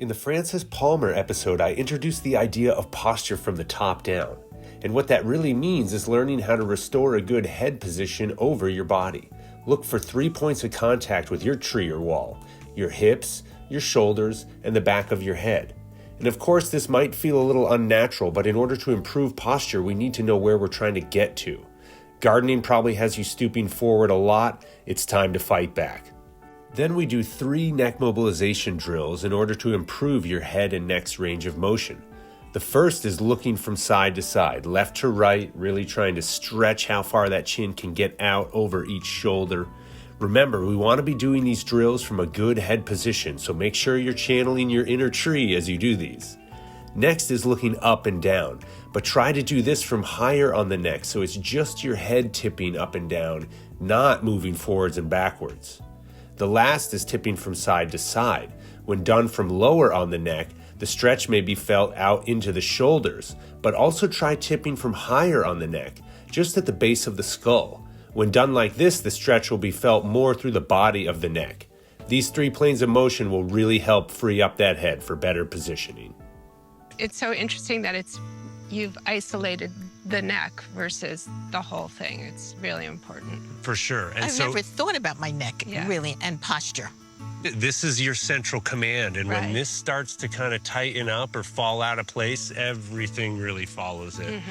In the Francis Palmer episode, I introduced the idea of posture from the top down. And what that really means is learning how to restore a good head position over your body. Look for 3 points of contact with your tree or wall: your hips, your shoulders, and the back of your head. And of course, this might feel a little unnatural, but in order to improve posture, we need to know where we're trying to get to. Gardening probably has you stooping forward a lot. It's time to fight back. Then we do 3 neck mobilization drills in order to improve your head and neck's range of motion. The first is looking from side to side, left to right, really trying to stretch how far that chin can get out over each shoulder. Remember, we want to be doing these drills from a good head position, so make sure you're channeling your inner tree as you do these. Next is looking up and down, but try to do this from higher on the neck, so it's just your head tipping up and down, not moving forwards and backwards. The last is tipping from side to side. When done from lower on the neck, the stretch may be felt out into the shoulders, but also try tipping from higher on the neck, just at the base of the skull. When done like this, the stretch will be felt more through the body of the neck. These 3 planes of motion will really help free up that head for better positioning. It's so interesting that you've isolated the neck versus the whole thing. It's really important. For sure. And I've never thought about my neck, really, and posture. This is your central command, and when Right. this starts to kind of tighten up or fall out of place, everything really follows it.